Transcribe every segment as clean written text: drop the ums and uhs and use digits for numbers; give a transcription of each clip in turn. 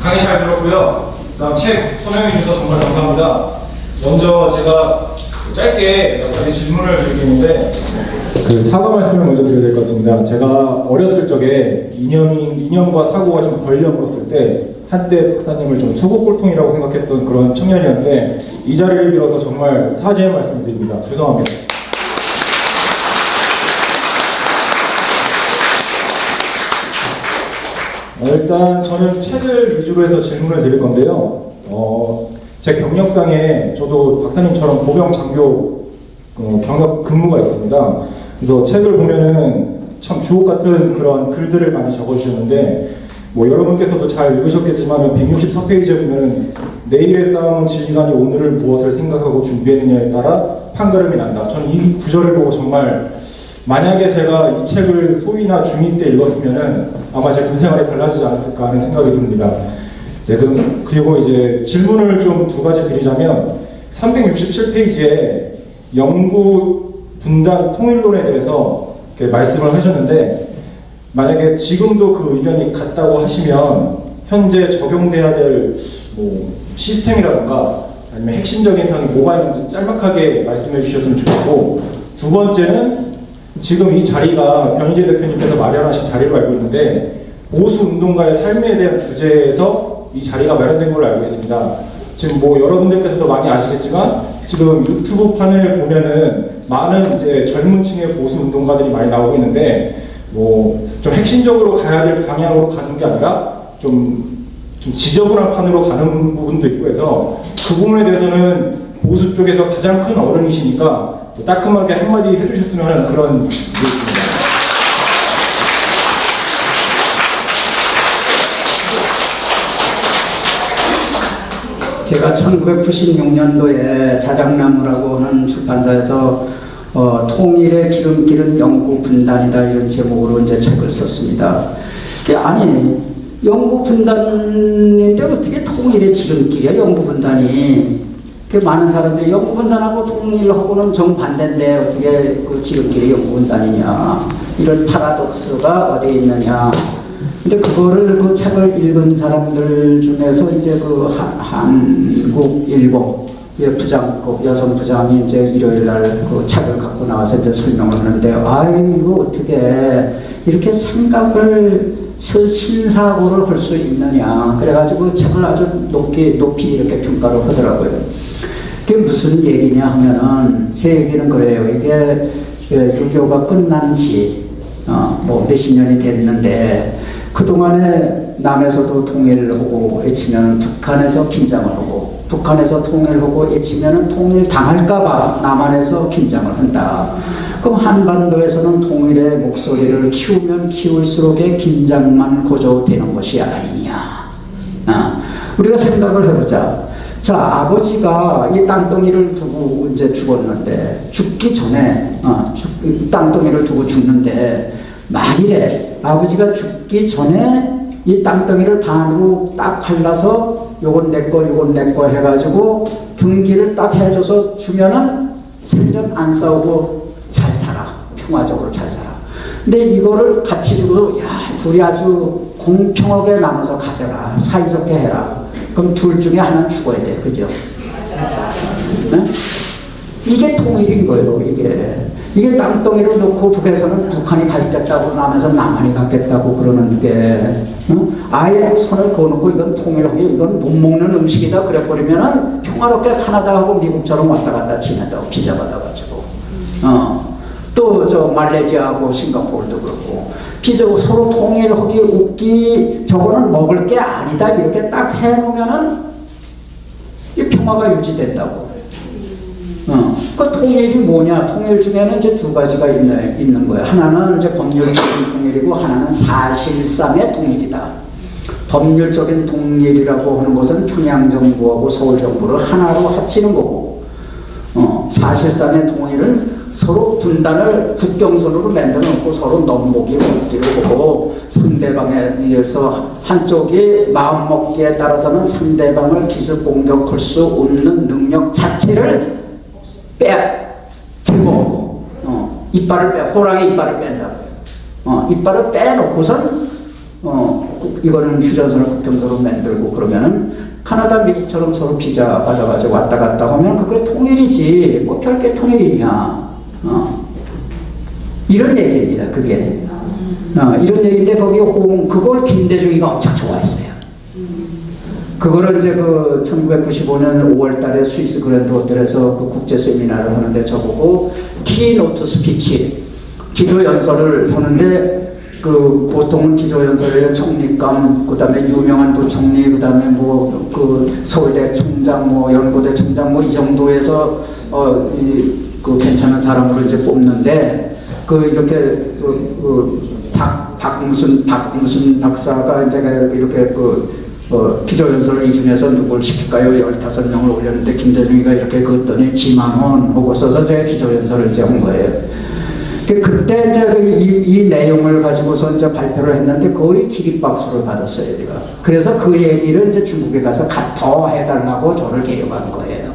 강의 잘 들었고요. 그다음 책 서명해 주셔서 정말 감사합니다. 먼저 제가 짧게 몇 가지 질문을 드리겠는데 그 사과 말씀을 먼저 드려야 될 것 같습니다. 제가 어렸을 적에 이념과 사고가 좀 덜 여물었을 때 한때 박사님을 좀 수고꼴통이라고 생각했던 그런 청년이었는데 이 자리를 빌어서 정말 사죄의 말씀을 드립니다. 죄송합니다. 일단 저는 책을 위주로 해서 질문을 드릴 건데요. 제 경력상에 저도 박사님처럼 보병 장교 경력 근무가 있습니다. 그래서 책을 보면은 참 주옥 같은 그런 글들을 많이 적어주셨는데 뭐 여러분께서도 잘 읽으셨겠지만 164페이지에 보면은 내일의 싸움은 지휘관이 오늘을 무엇을 생각하고 준비했느냐에 따라 판가름이 난다. 저는 이 구절을 보고 정말 만약에 제가 이 책을 소위나 중2 때 읽었으면은 아마 제 군생활이 달라지지 않았을까 하는 생각이 듭니다. 그리고 이제 질문을 좀 두 가지 드리자면 367페이지에 영구 분단 통일론에 대해서 이렇게 말씀을 하셨는데 만약에 지금도 그 의견이 같다고 하시면 현재 적용돼야 될 뭐 시스템이라든가 아니면 핵심적인 사항이 뭐가 있는지 짤막하게 말씀해 주셨으면 좋겠고, 두 번째는 지금 이 자리가 변희재 대표님께서 마련하신 자리로 알고 있는데 보수 운동가의 삶에 대한 주제에서 이 자리가 마련된 걸로 알고 있습니다. 지금 뭐 여러분들께서도 많이 아시겠지만 지금 유튜브 판을 보면은 많은 이제 젊은 층의 보수 운동가들이 많이 나오고 있는데 뭐 좀 핵심적으로 가야 될 방향으로 가는 게 아니라 좀 지저분한 판으로 가는 부분도 있고 해서 그 부분에 대해서는 보수 쪽에서 가장 큰 어른이시니까 따끔하게 한마디 해주셨으면 하는 그런 게 있습니다. 제가 1996년도에 자작나무라고 하는 출판사에서 통일의 지름길은 영구 분단이다 이런 제목으로 이제 책을 썼습니다. 아니 영구 분단인데 어떻게 통일의 지름길이야 영구 분단이? 많은 사람들이 영구 분단하고 통일하고는 정반대인데 어떻게 그 지름길이 영구 분단이냐 이런 파라독스가 어디에 있느냐. 근데 그거를 그 책을 읽은 사람들 중에서 이제 그 한국일보 부장급 여성 부장이 이제 일요일 날 그 책을 갖고 나와서 이제 설명을 하는데 이거 어떻게 이렇게 생각을 신사고를 할 수 있느냐 그래가지고 책을 아주 높이 이렇게 평가를 하더라고요. 그게 무슨 얘기냐 하면은 제 얘기는 그래요. 이게 6.25가 끝난 지 뭐 몇십 년이 됐는데 그동안에 남에서도 통일을 하고 외치면 북한에서 긴장을 하고 북한에서 통일하고 외치면 통일 당할까봐 남한에서 긴장을 한다. 그럼 한반도에서는 통일의 목소리를 키우면 키울수록의 긴장만 고조되는 것이 아니냐. 우리가 생각을 해보자. 자, 아버지가 이 땅덩이를 두고 이제 죽었는데, 죽기 전에, 땅덩이를 두고 죽는데, 만일에 아버지가 죽기 전에 이 땅덩이를 반으로 딱 갈라서 요건 내 거, 요건 내 거 해가지고 등기를 딱 해줘서 주면은 생전 안 싸우고 잘 살아. 평화적으로 잘 살아. 근데 이거를 같이 주고, 야, 둘이 아주 공평하게 나눠서 가져라. 사이좋게 해라. 그럼 둘 중에 하나는 죽어야 돼. 그죠? 네? 이게 통일인 거예요, 이게 땅덩이를 놓고 북에서는 북한이 갖겠다고 남에서 남한이 갖겠다고 그러는 게, 아예 손을 그어놓고 이건 통일하기, 이건 못 먹는 음식이다 그래버리면은 평화롭게 카나다하고 미국처럼 왔다 갔다 지낸다고 비자 받아가지고. 또 저 말레이시아하고 싱가포르도 그렇고 비자 서로 통일하기 웃기 저거는 먹을 게 아니다 이렇게 딱 해놓으면은 이 평화가 유지된다고. 그 통일이 뭐냐? 통일 중에는 이제 두 가지가 있는 거예요. 하나는 이제 법률적인 통일이고 하나는 사실상의 통일이다. 법률적인 통일이라고 하는 것은 평양정부하고 서울정부를 하나로 합치는 거고, 사실상의 통일은 서로 분단을 국경선으로 만들어 놓고 서로 넘보기 먹기를 하고 상대방에 의해서 한쪽이 마음먹기에 따라서는 상대방을 기습 공격할 수 없는 능력 자체를 제거하고 호랑이 이빨을 뺀다고요. 이빨을 빼놓고선 이거는 휴전선을 국경선으로 만들고 그러면은 카나다, 미국처럼 서로 비자 받아가지고 왔다 갔다 하면 그게 통일이지 뭐 별게 통일이냐. 이런 얘기입니다. 그게. 이런 얘기인데 거기 그걸 김대중이가 엄청 좋아했어요. 그거를 이제 그 1995년 5월 달에 스위스 그랜드 호텔에서 그 국제 세미나를 하는데 저보고 키노트 스피치, 기조연설을 하는데 그 보통은 기조연설에 총리감, 그 다음에 유명한 부총리, 그 다음에 뭐 그 서울대 총장, 뭐 연고대 총장, 뭐 이 정도에서 그 괜찮은 사람으로 이제 뽑는데 그 이렇게 박무순 박사가 이제 이렇게 기조연설을 이 중에서 누굴 시킬까요? 15명을 올렸는데 김대중이가 이렇게 그었더니 지만원 하고 써서 제가 기조연설을 이제 한 거예요. 그때 이제 이 내용을 가지고서 이제 발표를 했는데 거의 기립박수를 받았어요, 우리가. 그래서 그 얘기를 이제 중국에 가서 더 해달라고 저를 데려간 거예요.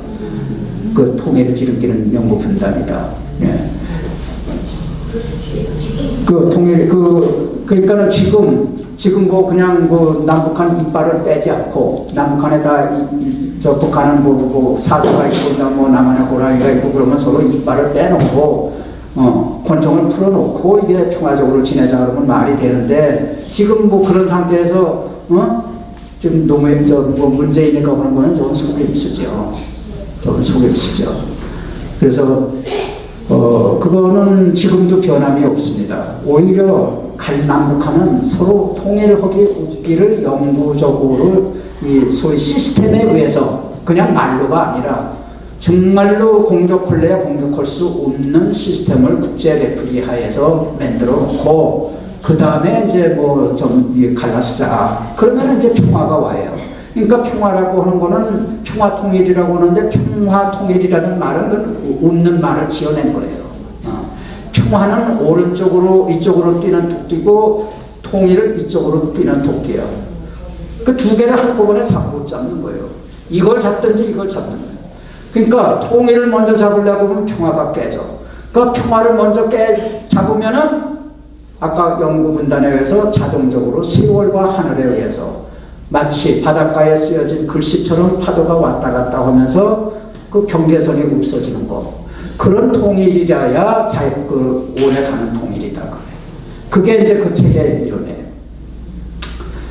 그 통일을 지름기는 연구 분단이다. 예. 그 통일, 그러니까는 지금 뭐 그냥 뭐 남북한 이빨을 빼지 않고 남북한에다 저 북한은 뭐 사자가 있고 뭐 남한에 호랑이가 있고 그러면 서로 이빨을 빼놓고 권총을 풀어놓고 이게 평화적으로 지내자 그러면 말이 되는데 지금 뭐 그런 상태에서 지금 노무현 뭐 문재인이가 그런 거는 저건 속임수죠. 저건 속임수죠. 그래서 그거는 지금도 변함이 없습니다. 오히려 남북한은 서로 통일하기 웃기를 영구적으로 이 소위 시스템에 의해서 그냥 말로가 아니라 정말로 공격할래야 공격할 수 없는 시스템을 국제 레프리 하에서 만들어 놓고 그 다음에 이제 뭐 좀 갈라쓰자. 그러면 이제 평화가 와요. 그러니까 평화라고 하는 거는 평화 통일이라고 하는데 평화 통일이라는 말은 없는 말을 지어낸 거예요. 평화는 오른쪽으로 이쪽으로 뛰는 토끼고 통일은 이쪽으로 뛰는 토끼야. 그 두 개를 한꺼번에 잡고 잡는 거예요. 이걸 잡든지 이걸 잡는 거예요. 그러니까 통일을 먼저 잡으려고 하면 평화가 깨져. 그 평화를 먼저 잡으면은 아까 영구 분단에 의해서 자동적으로 세월과 하늘에 의해서 마치 바닷가에 쓰여진 글씨처럼 파도가 왔다 갔다 하면서 그 경계선이 없어지는 거. 그런 통일이라야 오래 가는 통일이다. 그게 이제 그 책의 이론이에요.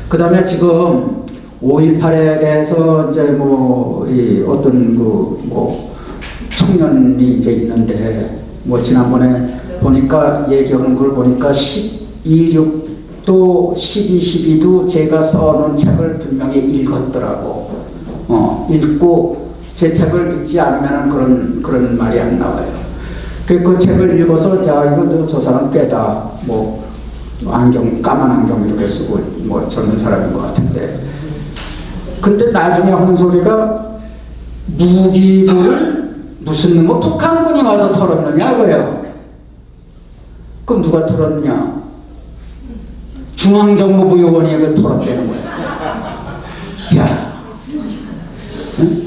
그 다음에 지금 5.18에 대해서 이제 어떤 청년이 이제 있는데 지난번에 보니까 얘기하는 걸 보니까 12.6도 12.12도 제가 써놓은 책을 분명히 읽었더라고. 읽고 제 책을 읽지 않으면 그런 말이 안 나와요. 그 책을 읽어서 야 이거 저 사람 꽤다 안경 까만 안경 이렇게 쓰고 젊은 사람인 것 같은데 근데 나중에 하는 소리가 무기를 무슨 북한군이 와서 털었느냐 그래요. 그럼 누가 털었느냐? 중앙정보부 요원이 그 털었다는 거야. 야, 응?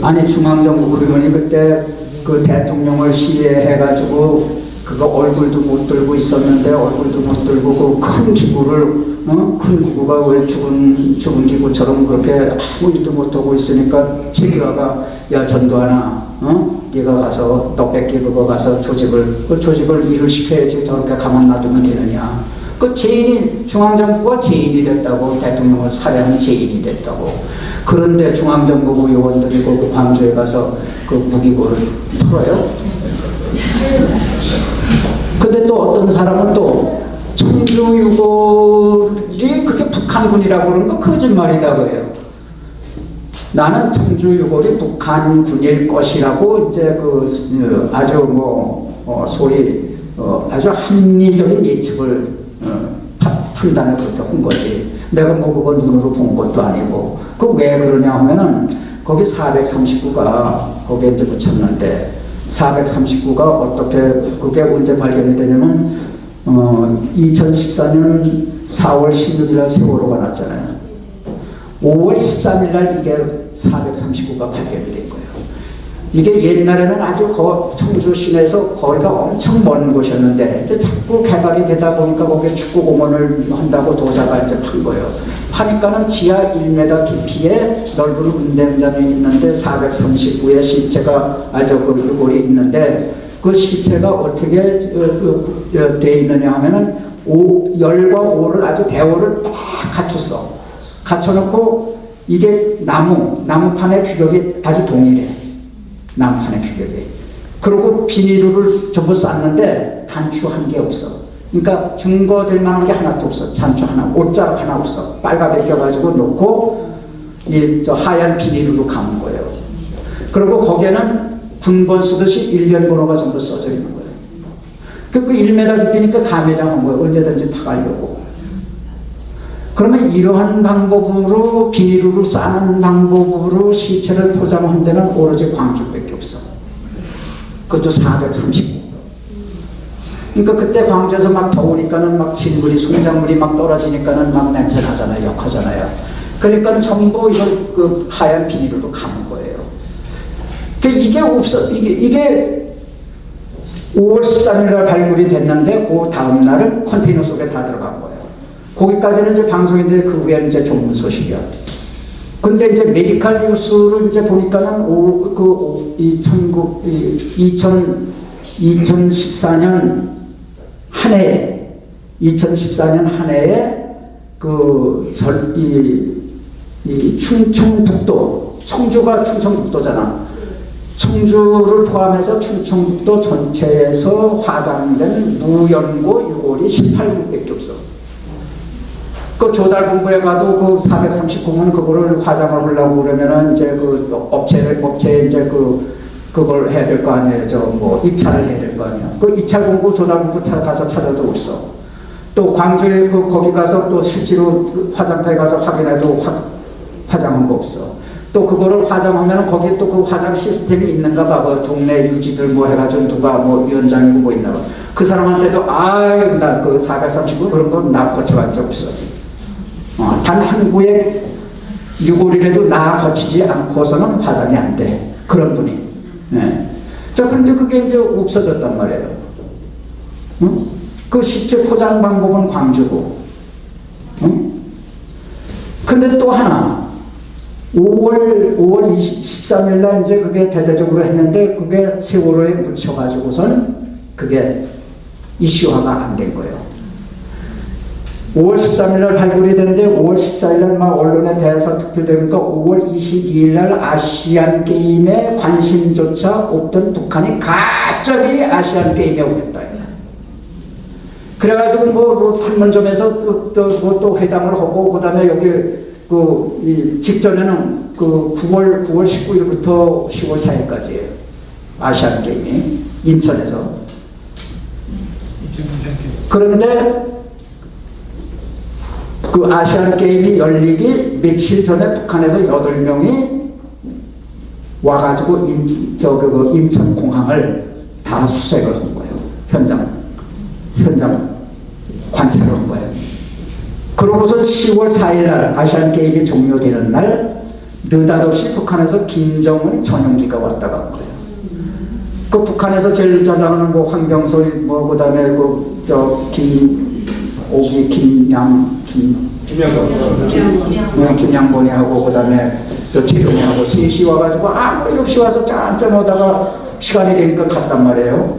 아니 중앙정보부 요원이 그때 그 대통령을 시해해가지고 그거 얼굴도 못 들고 있었는데 얼굴도 못 들고 그 큰 기구를 큰 기구가 왜 죽은 기구처럼 그렇게 아무 일도 못하고 있으니까 제기화가 야 전두환아 네가 가서 너 뺏기 그거 가서 조직을 일을 시켜야지 저렇게 가만 놔두면 되느냐. 그 죄인이 중앙정부가 죄인이 됐다고 대통령을 살해한 죄인이 됐다고. 그런데 중앙정보부 요원들이 그 광주에 가서 그 무기고를 털어요. 근데 또 어떤 사람은 또 청주유골이 그게 북한군이라고 그러는 거 거짓말이다 그래요. 나는 청주유골이 북한군일 것이라고 이제 아주 소위 아주 합리적인 예측을 판단을 그렇게 한 거지. 내가 그거 눈으로 본 것도 아니고. 그 왜 그러냐 하면은 거기 439가 거기에 이제 붙였는데 439가 어떻게 그게 언제 발견이 되냐면 2014년 4월 16일 날 세월호가 났잖아요. 5월 13일 날 이게 439가 발견이 된 거예요. 이게 옛날에는 아주 청주 시내에서 거리가 엄청 먼 곳이었는데 이제 자꾸 개발이 되다 보니까 거기에 축구공원을 한다고 도자가 이제 판 거예요. 파니까는 지하 1m 깊이의 넓은 운동장이 있는데 439의 시체가 그 유골이 있는데 그 시체가 어떻게 돼 있느냐 하면은 열과 오를 아주 대오를 딱 갖췄어. 갖춰놓고 이게 나무판의 규격이 아주 동일해. 나무판의 규격이. 그리고 비닐을 전부 쌌는데 단추한 게 없어. 그러니까 증거될 만한 게 하나도 없어. 단추 하나, 옷자락 하나 없어. 빨갛게 껴가지고 놓고 저 하얀 비닐로 감은 거예요. 그리고 거기에는 군번 쓰듯이 일련 번호가 전부 써져 있는 거예요. 그 1m 깊이니까 감회장한 거예요. 언제든지 파가려고. 그러면 이러한 방법으로 비닐로 싸는 방법으로 시체를 포장한 데는 오로지 광주밖에 없어. 그것도 439. 그러니까 그때 광주에서 막 더우니까는 막 진물이 송장물이 막 떨어지니까는 막 냄새 나잖아요. 역하잖아요. 그러니까 전부 이걸 그 하얀 비닐로 감은 거예요. 이게 없어. 이게 5월 13일 날 발굴이 됐는데 그 다음 날은 컨테이너 속에 다 들어간 거예요. 거기까지는 이제 방송인데 그 후에는 이제 좋은 소식이야. 근데 이제 메디컬 뉴스를 이제 보니까는 2014년 한 해에 이 충청북도, 청주가 충청북도잖아. 청주를 포함해서 충청북도 전체에서 화장된 무연고 유골이 18구밖에 없어. 그 조달본부에 가도 그 439면 그거를 화장을 하려고 그러면은 이제 그 업체에 이제 그걸 해야 될 거 아니에요. 입찰을 해야 될 거 아니에요. 그 입찰본부 조달본부 가서 찾아도 없어. 또 광주에 거기 가서 또 실제로 그 화장터에 가서 확인해도 화장한 거 없어. 또 그거를 화장하면 거기에 또 그 화장 시스템이 있는가 봐. 그 동네 유지들 뭐 해가지고 누가 뭐 위원장이고 뭐 있나 봐. 그 사람한테도 나 그 439 그런 건 나 거쳐간 적 없어. 단 한 구의 유골이라도 나 거치지 않고서는 화장이 안 돼. 그런 분이. 네. 자, 그런데 그게 이제 없어졌단 말이에요. 응? 그 시체 포장 방법은 광주고. 응? 근데 또 하나. 5월 13일 날 이제 그게 대대적으로 했는데 그게 세월호에 묻혀가지고선 그게 이슈화가 안 된 거예요. 5월 13일 날 발굴이 되는데 5월 14일 날 막 언론에 대해서 투표되니까 5월 22일 날 아시안 게임에 관심조차 없던 북한이 갑자기 아시안 게임에 오겠다. 그래가지고 뭐 판문점에서 또 회담을 하고 그다음에 여기 이 직전에는 그 9월 19일부터 10월 4일까지예요. 아시안 게임이 인천에서. 그런데 그 아시안 게임이 열리기 며칠 전에 북한에서 8명이 와가지고 인천 공항을 다 수색을 한 거예요. 현장 관찰을 한 거예요. 그러고서 10월 4일 날 아시안 게임이 종료되는 날 느닷없이 북한에서 김정은 전용기가 왔다 간 거예요. 그 북한에서 제일 잘 나가는 뭐 황병솔 뭐 그다음에 김양곤이 하고 그다음에 최룡이 하고 셋이 와가지고 아무 일 없이 와서 짠짠 오다가 시간이 되니까 갔단 말이에요.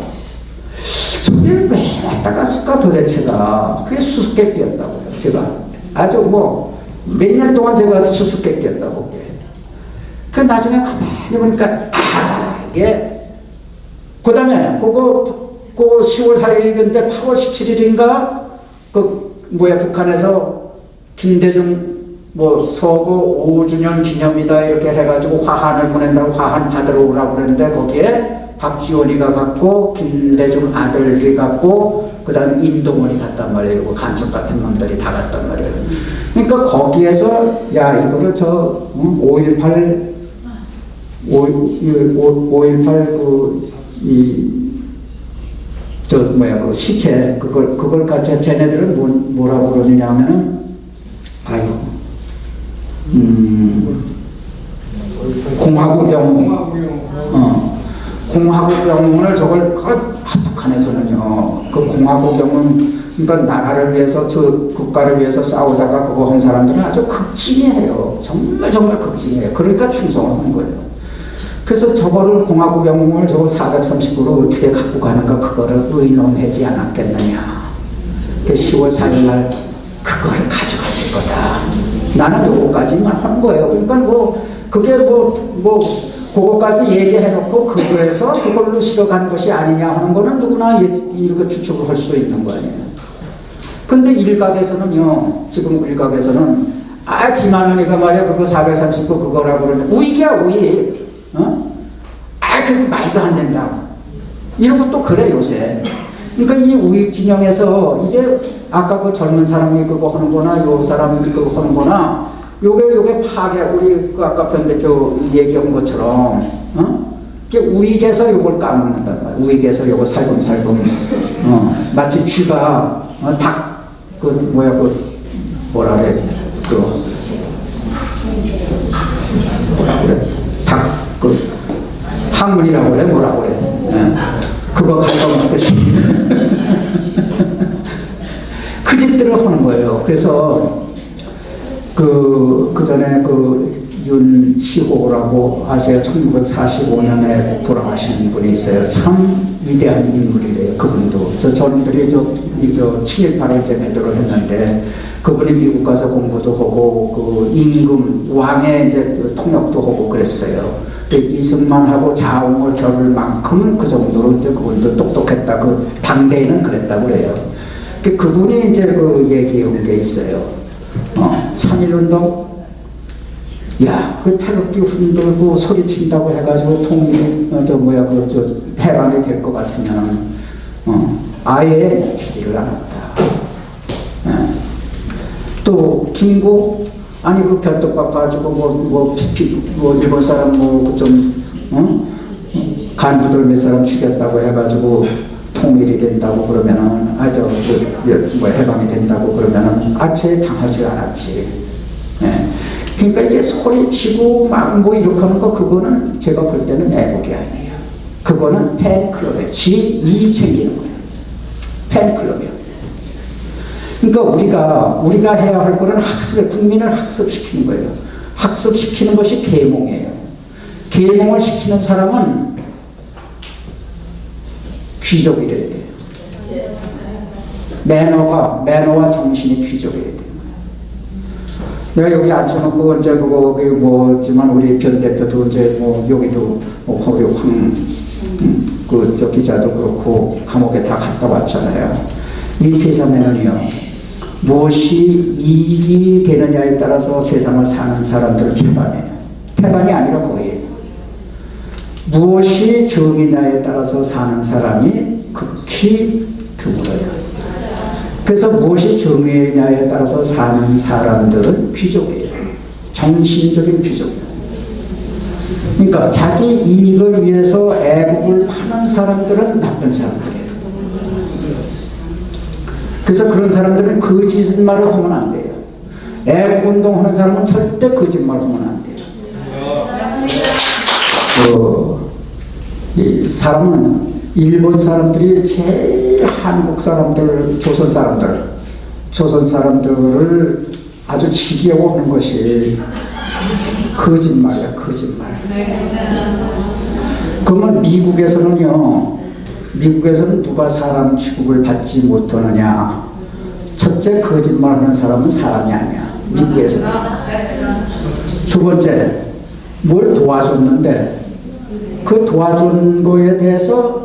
저게 왜 왔다 갔을까 도대체가. 그게 수수께끼였다고요. 제가 아주 뭐 몇 년 동안 제가 수수께끼였다고. 그 나중에 가만히 보니까 이게 그 다음에 그거 10월 4일인데 8월 17일인가 북한에서 김대중 서거 5주년 기념이다 이렇게 해가지고 화환을 보낸다고 화환 받으러 오라고 그랬는데 거기에 박지원이가 갔고 김대중 아들이 갔고 그 다음에 임동원이 갔단 말이에요. 그 간첩 같은 놈들이 다 갔단 말이에요. 그러니까 거기에서 이거를 5.18 그 시체 그걸 갖자 쟤네들은 뭐라고 그러느냐 하면은 공화국용 공화국 영웅을 저걸 북한에서는요 그 공화국 영웅 그러니까 나라를 위해서 저 국가를 위해서 싸우다가 그거 한 사람들은 아주 극진해요. 정말 극진해요. 그러니까 충성을 하는 거예요. 그래서 저거를 공화국 영웅을 저거 439로 어떻게 갖고 가는가 그거를 의논하지 않았겠느냐. 그 10월 4일 날 그거를 가져갔을 거다. 나는 요거까지만 하는 거예요. 그러니까 그게 그거까지 얘기해놓고 그거에서 그걸로 실어가는 것이 아니냐 하는 거는 누구나 이렇게 추측을 할 수 있는 거 아니에요. 근데 일각에서는요, 지금 일각에서는 지만원이가 말이야 그거 439 그거라고 그러는데 우익이야 우익. 그거 말도 안 된다. 이런 것도 그래 요새. 그러니까 이 우익 진영에서 이게 아까 그 젊은 사람이 그거 하는거나 요 사람이 그거 하는거나 요게 파괴 우리 그 아까 변 대표 얘기한 것처럼 이게 우익에서 요걸 까먹는단 말이야. 우익에서 요거 살금살금 마치 쥐가 뭐라 그래 항문이라고 그래 뭐라고 그래 그거 갉아먹듯이 그 짓들을 하는 거예요. 그래서 그 전에 그 윤시호라고 아세요? 1945년에 돌아가신 분이 있어요. 참 위대한 인물이래요. 그분도 저놈들이 친일 발언제 매도를 했는데 그분이 미국 가서 공부도 하고 그 임금 왕의 이제 통역도 하고 그랬어요. 이승만하고 자웅을 겨룰 만큼 그 정도로 이제 그분도 똑똑했다. 그 당대에는 그랬다고 그래요. 그분이 이제 그 얘기한 게 있어요. 3.1운동 그 태극기 흔들고 소리친다고 해가지고 통일이 해방이 될 것 같으면 아예 되지를 않았다. 또 김구 그 변덕 가지고 일본 사람 간부들 몇 사람 죽였다고 해가지고 통일이 된다고 그러면은 해방이 된다고 그러면은 아체 당하지 않았지. 그러니까 이게 소리치고 이렇게 하는 거 그거는 제가 볼 때는 애국이 아니에요. 그거는 팬클럽이에요. 지 이익 챙기는 거예요. 팬클럽이요. 그러니까 우리가 해야 할 거는 국민을 학습시키는 거예요. 학습시키는 것이 계몽이에요. 계몽을 시키는 사람은 귀족이래야 돼요. 매너와 정신이 귀족이래야 돼요. 내가 여기 앉혀놓고 이제 그게 뭐지만 우리 변 대표도 이제 여기도 우리 기자도 그렇고 감옥에 다 갔다 왔잖아요. 이 세상에는요 무엇이 이익이 되느냐에 따라서 세상을 사는 사람들을 태반해요. 태반이 아니라 거의 무엇이 정의냐에 따라서 사는 사람이 극히 드물어요. 그래서 무엇이 정의냐에 따라서 사는 사람들은 귀족이에요. 정신적인 귀족이에요. 그러니까 자기 이익을 위해서 애국을 파는 사람들은 나쁜 사람들이에요. 그래서 그런 사람들은 거짓말을 하면 안 돼요. 애국운동하는 사람은 절대 거짓말 하면 안 돼요. 이 사람은 일본 사람들이 제일 한국 사람들, 조선 사람들을 아주 지겨워하는 것이 거짓말이야, 거짓말. 그러면 미국에서는 누가 사람 취급을 받지 못하느냐? 첫째, 거짓말하는 사람은 사람이 아니야. 미국에서는. 두 번째, 뭘 도와줬는데 그 도와준 거에 대해서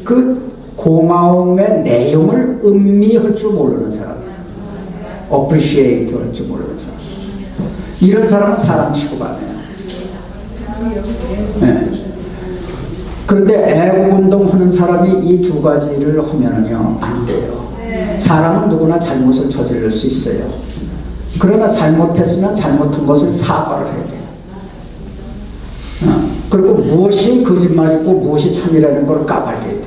그 고마움의 내용을 음미할 줄 모르는 사람이야. appreciate 할 줄 모르는 사람. 이런 사람은 사람 취급 안 해요. 네. 그런데 애국운동 하는 사람이 이 두 가지를 하면은요, 안 돼요. 사람은 누구나 잘못을 저지를 수 있어요. 그러나 잘못했으면 잘못한 것을 사과를 해야 돼요. 그리고 무엇이 거짓말이고 무엇이 참이라는 걸 까발려야 돼요.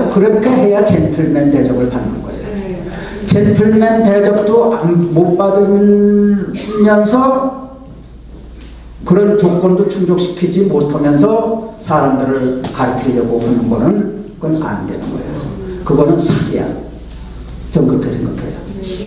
그렇게 해야 젠틀맨 대접을 받는 거예요. 젠틀맨 대접도 못 받으면서 그런 조건도 충족시키지 못하면서 사람들을 가르치려고 하는 거는 그건 안 되는 거예요. 그거는 사기야. 전 그렇게 생각해요.